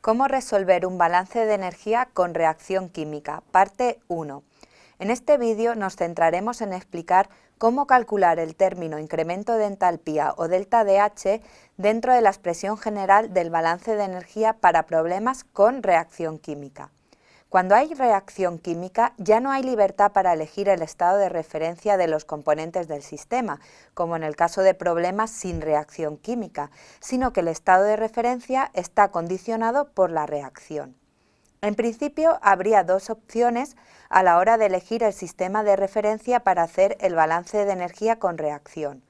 ¿Cómo resolver un balance de energía con reacción química? Parte 1. En este vídeo nos centraremos en explicar cómo calcular el término incremento de entalpía o delta de H dentro de la expresión general del balance de energía para problemas con reacción química. Cuando hay reacción química, ya no hay libertad para elegir el estado de referencia de los componentes del sistema, como en el caso de problemas sin reacción química, sino que el estado de referencia está condicionado por la reacción. En principio, habría dos opciones a la hora de elegir el sistema de referencia para hacer el balance de energía con reacción,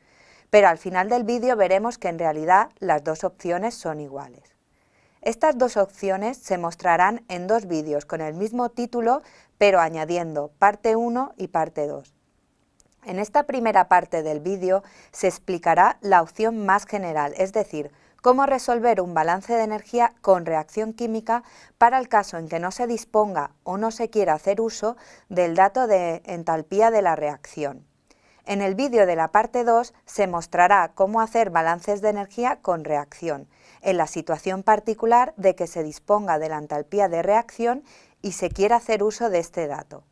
pero al final del vídeo veremos que en realidad las dos opciones son iguales. Estas dos opciones se mostrarán en dos vídeos con el mismo título, pero añadiendo parte 1 y parte 2. En esta primera parte del vídeo se explicará la opción más general, es decir, cómo resolver un balance de energía con reacción química para el caso en que no se disponga o no se quiera hacer uso del dato de entalpía de la reacción. En el vídeo de la parte 2 se mostrará cómo hacer balances de energía con reacción, en la situación particular de que se disponga de la entalpía de reacción y se quiera hacer uso de este dato.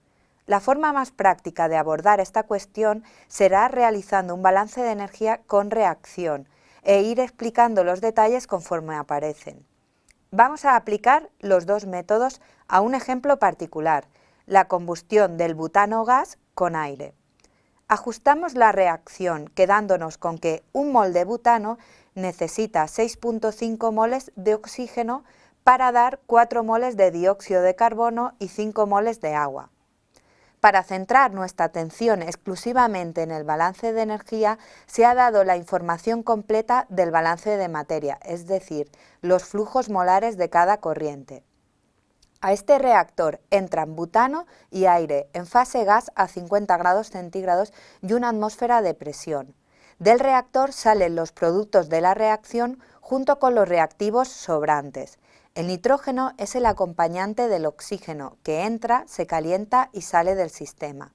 La forma más práctica de abordar esta cuestión será realizando un balance de energía con reacción e ir explicando los detalles conforme aparecen. Vamos a aplicar los dos métodos a un ejemplo particular, la combustión del butano gas con aire. Ajustamos la reacción quedándonos con que un mol de butano necesita 6,5 moles de oxígeno para dar 4 moles de dióxido de carbono y 5 moles de agua. Para centrar nuestra atención exclusivamente en el balance de energía, se ha dado la información completa del balance de materia, es decir, los flujos molares de cada corriente. A este reactor entran butano y aire en fase gas a 50 grados centígrados y una atmósfera de presión. Del reactor salen los productos de la reacción junto con los reactivos sobrantes. El nitrógeno es el acompañante del oxígeno que entra, se calienta y sale del sistema.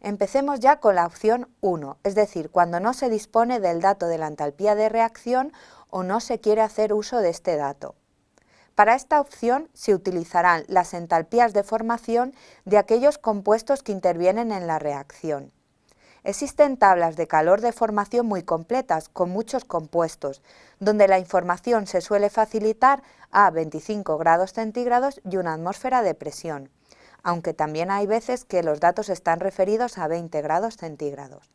Empecemos ya con la opción 1, es decir, cuando no se dispone del dato de la entalpía de reacción o no se quiere hacer uso de este dato. Para esta opción se utilizarán las entalpías de formación de aquellos compuestos que intervienen en la reacción. Existen tablas de calor de formación muy completas, con muchos compuestos, donde la información se suele facilitar a 25 grados centígrados y una atmósfera de presión, aunque también hay veces que los datos están referidos a 20 grados centígrados.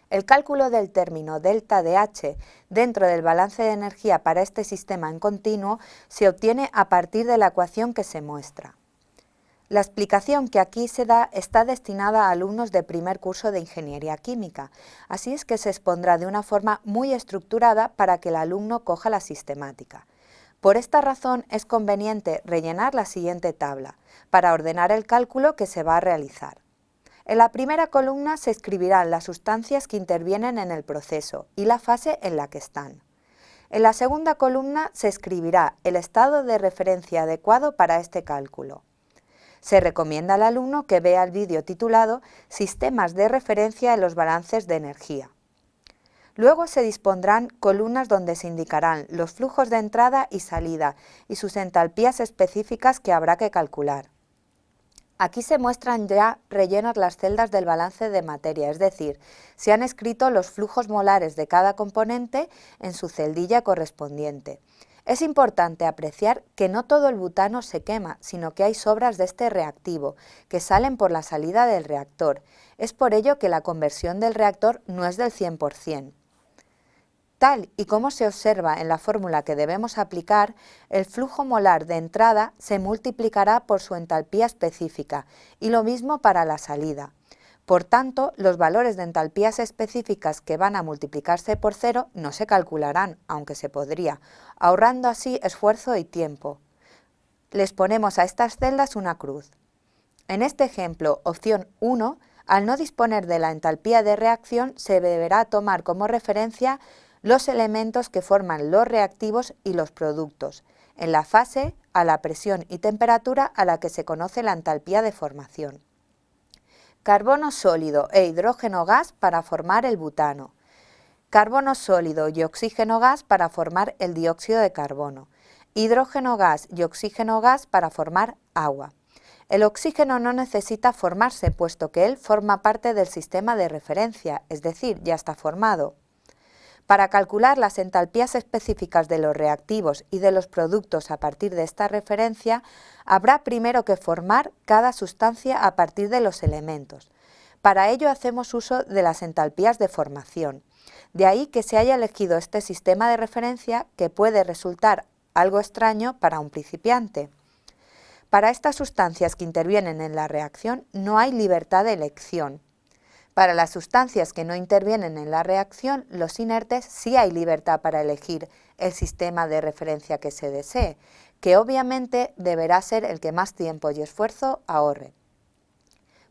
El cálculo del término delta de H dentro del balance de energía para este sistema en continuo se obtiene a partir de la ecuación que se muestra. La explicación que aquí se da está destinada a alumnos de primer curso de Ingeniería Química, así es que se expondrá de una forma muy estructurada para que el alumno coja la sistemática. Por esta razón es conveniente rellenar la siguiente tabla para ordenar el cálculo que se va a realizar. En la primera columna se escribirán las sustancias que intervienen en el proceso y la fase en la que están. En la segunda columna se escribirá el estado de referencia adecuado para este cálculo. Se recomienda al alumno que vea el vídeo titulado Sistemas de referencia en los balances de energía. Luego se dispondrán columnas donde se indicarán los flujos de entrada y salida y sus entalpías específicas que habrá que calcular. Aquí se muestran ya rellenas las celdas del balance de materia, es decir, se han escrito los flujos molares de cada componente en su celdilla correspondiente. Es importante apreciar que no todo el butano se quema, sino que hay sobras de este reactivo, que salen por la salida del reactor. Es por ello que la conversión del reactor no es del 100%. Tal y como se observa en la fórmula que debemos aplicar, el flujo molar de entrada se multiplicará por su entalpía específica y lo mismo para la salida. Por tanto, los valores de entalpías específicas que van a multiplicarse por 0 no se calcularán, aunque se podría, ahorrando así esfuerzo y tiempo. Les ponemos a estas celdas una cruz. En este ejemplo, opción 1, al no disponer de la entalpía de reacción, se deberá tomar como referencia los elementos que forman los reactivos y los productos, en la fase, a la presión y temperatura a la que se conoce la entalpía de formación. Carbono sólido e hidrógeno gas para formar el butano. Carbono sólido y oxígeno gas para formar el dióxido de carbono. hidrógeno gas y oxígeno gas para formar agua. El oxígeno no necesita formarse, puesto que él forma parte del sistema de referencia, es decir, ya está formado. Para calcular las entalpías específicas de los reactivos y de los productos a partir de esta referencia, habrá primero que formar cada sustancia a partir de los elementos. Para ello hacemos uso de las entalpías de formación. De ahí que se haya elegido este sistema de referencia, que puede resultar algo extraño para un principiante. Para estas sustancias que intervienen en la reacción no hay libertad de elección. Para las sustancias que no intervienen en la reacción, los inertes, sí hay libertad para elegir el sistema de referencia que se desee, que obviamente deberá ser el que más tiempo y esfuerzo ahorre.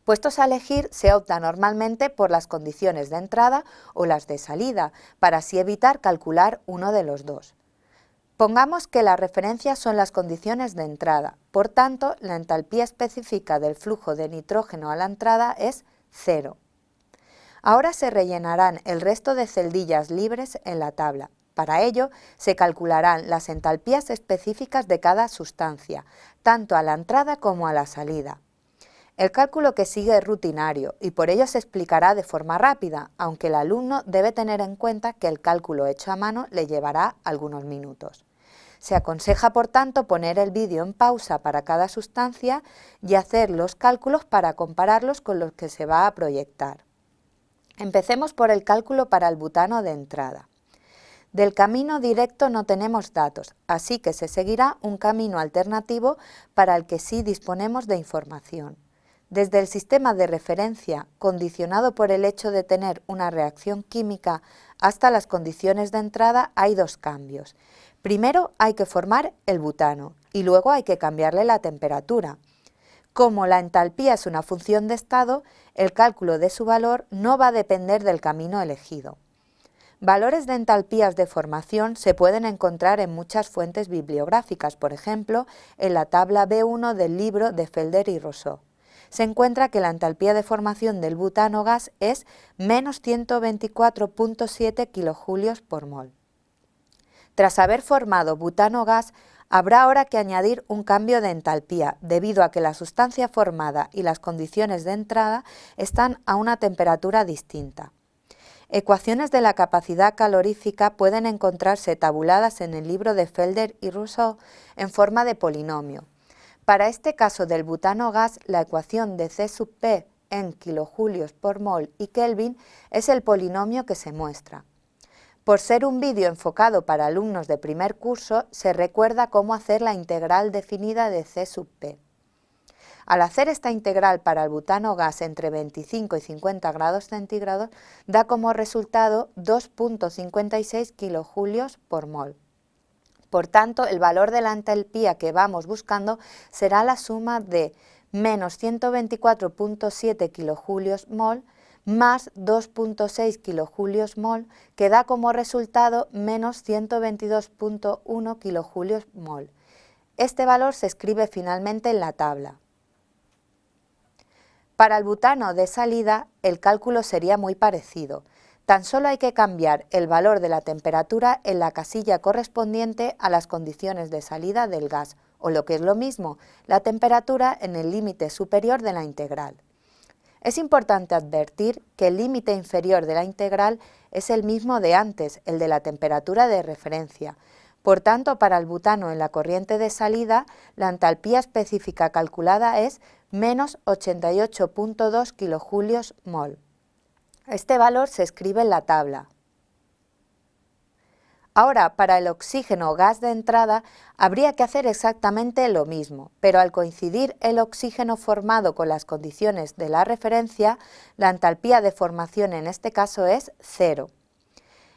Puestos a elegir, se opta normalmente por las condiciones de entrada o las de salida, para así evitar calcular uno de los dos. Pongamos que las referencias son las condiciones de entrada, por tanto, la entalpía específica del flujo de nitrógeno a la entrada es 0. Ahora se rellenarán el resto de celdillas libres en la tabla. Para ello, se calcularán las entalpías específicas de cada sustancia, tanto a la entrada como a la salida. El cálculo que sigue es rutinario y por ello se explicará de forma rápida, aunque el alumno debe tener en cuenta que el cálculo hecho a mano le llevará algunos minutos. Se aconseja, por tanto, poner el vídeo en pausa para cada sustancia y hacer los cálculos para compararlos con los que se va a proyectar. Empecemos por el cálculo para el butano de entrada. Del camino directo no tenemos datos, así que se seguirá un camino alternativo para el que sí disponemos de información. Desde el sistema de referencia, condicionado por el hecho de tener una reacción química, hasta las condiciones de entrada hay dos cambios. Primero hay que formar el butano y luego hay que cambiarle la temperatura. Como la entalpía es una función de estado, el cálculo de su valor no va a depender del camino elegido. Valores de entalpías de formación se pueden encontrar en muchas fuentes bibliográficas, por ejemplo, en la tabla B1 del libro de Felder y Rousseau. Se encuentra que la entalpía de formación del butano gas es menos 124.7 kilojulios por mol. Tras haber formado butano gas, habrá ahora que añadir un cambio de entalpía, debido a que la sustancia formada y las condiciones de entrada están a una temperatura distinta. Ecuaciones de la capacidad calorífica pueden encontrarse tabuladas en el libro de Felder y Rousseau en forma de polinomio. Para este caso del butano gas, la ecuación de C sub P en kilojulios por mol y Kelvin es el polinomio que se muestra. Por ser un vídeo enfocado para alumnos de primer curso, se recuerda cómo hacer la integral definida de C sub P. Al hacer esta integral para el butano gas entre 25 y 50 grados centígrados, da como resultado 2.56 kilojulios por mol. Por tanto, el valor de la entalpía que vamos buscando será la suma de menos 124.7 kilojulios mol más 2.6 kilojulios mol, que da como resultado menos 122.1 kilojulios mol. Este valor se escribe finalmente en la tabla. Para el butano de salida, el cálculo sería muy parecido. Tan solo hay que cambiar el valor de la temperatura en la casilla correspondiente a las condiciones de salida del gas, o lo que es lo mismo, la temperatura en el límite superior de la integral. Es importante advertir que el límite inferior de la integral es el mismo de antes, el de la temperatura de referencia. Por tanto, para el butano en la corriente de salida, la entalpía específica calculada es menos 88.2 kilojulios mol. Este valor se escribe en la tabla. Ahora, para el oxígeno gas de entrada, habría que hacer exactamente lo mismo, pero al coincidir el oxígeno formado con las condiciones de la referencia, la entalpía de formación en este caso es 0.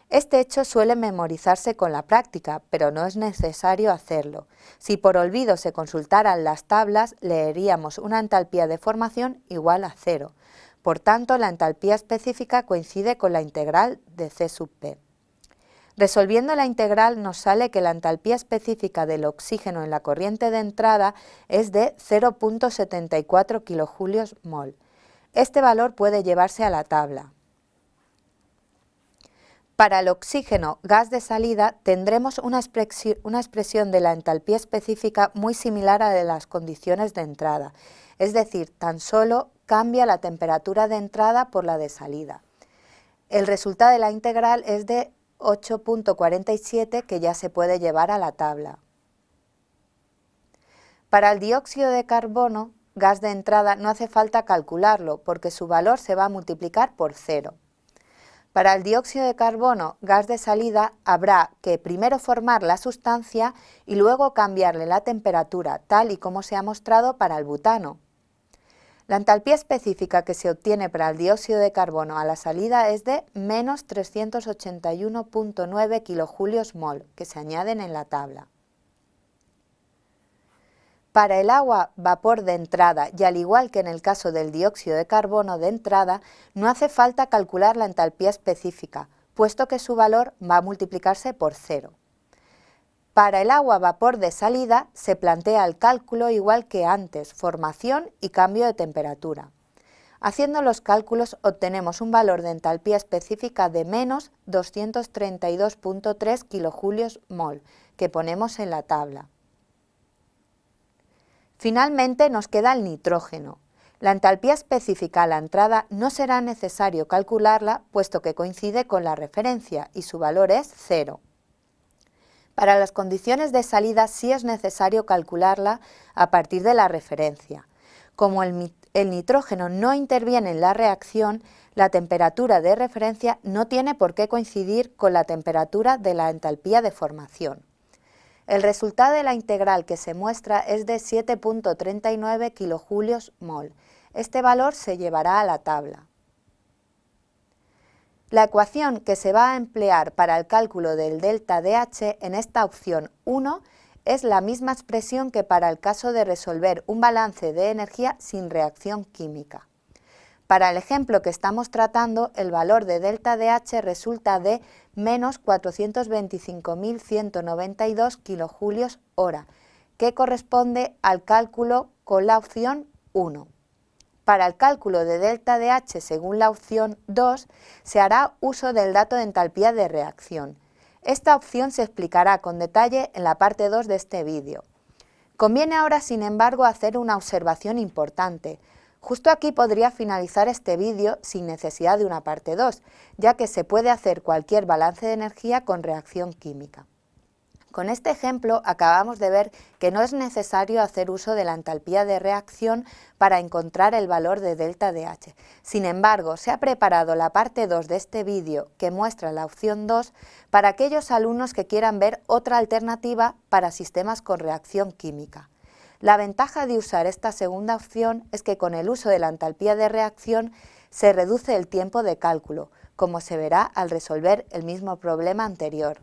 Este hecho suele memorizarse con la práctica, pero no es necesario hacerlo. Si por olvido se consultaran las tablas, leeríamos una entalpía de formación igual a 0. Por tanto, la entalpía específica coincide con la integral de C sub P. Resolviendo la integral nos sale que la entalpía específica del oxígeno en la corriente de entrada es de 0.74 kilojulios mol. Este valor puede llevarse a la tabla. Para el oxígeno, gas de salida, tendremos una expresión de la entalpía específica muy similar a la de las condiciones de entrada, es decir, tan solo cambia la temperatura de entrada por la de salida. El resultado de la integral es de 8.47, que ya se puede llevar a la tabla. Para el dióxido de carbono, gas de entrada, no hace falta calcularlo porque su valor se va a multiplicar por 0. Para el dióxido de carbono, gas de salida, habrá que primero formar la sustancia y luego cambiarle la temperatura, tal y como se ha mostrado para el butano. La entalpía específica que se obtiene para el dióxido de carbono a la salida es de menos 381.9 kJ/mol, que se añaden en la tabla. Para el agua vapor de entrada, y al igual que en el caso del dióxido de carbono de entrada, no hace falta calcular la entalpía específica, puesto que su valor va a multiplicarse por 0. Para el agua vapor de salida se plantea el cálculo igual que antes, formación y cambio de temperatura. Haciendo los cálculos obtenemos un valor de entalpía específica de menos 232.3 kJ/mol, que ponemos en la tabla. Finalmente nos queda el nitrógeno. La entalpía específica a la entrada no será necesario calcularla, puesto que coincide con la referencia y su valor es 0. Para las condiciones de salida sí es necesario calcularla a partir de la referencia. Como el nitrógeno no interviene en la reacción, la temperatura de referencia no tiene por qué coincidir con la temperatura de la entalpía de formación. El resultado de la integral que se muestra es de 7.39 kJ/mol. Este valor se llevará a la tabla. La ecuación que se va a emplear para el cálculo del delta DH en esta opción 1 es la misma expresión que para el caso de resolver un balance de energía sin reacción química. Para el ejemplo que estamos tratando, el valor de delta DH resulta de menos 425.192 kJ/hora, que corresponde al cálculo con la opción 1. Para el cálculo de delta DH según la opción 2, se hará uso del dato de entalpía de reacción. Esta opción se explicará con detalle en la parte 2 de este vídeo. Conviene ahora, sin embargo, hacer una observación importante. Justo aquí podría finalizar este vídeo sin necesidad de una parte 2, ya que se puede hacer cualquier balance de energía con reacción química. Con este ejemplo acabamos de ver que no es necesario hacer uso de la entalpía de reacción para encontrar el valor de delta DH. Sin embargo, se ha preparado la parte 2 de este vídeo que muestra la opción 2 para aquellos alumnos que quieran ver otra alternativa para sistemas con reacción química. La ventaja de usar esta segunda opción es que con el uso de la entalpía de reacción se reduce el tiempo de cálculo, como se verá al resolver el mismo problema anterior.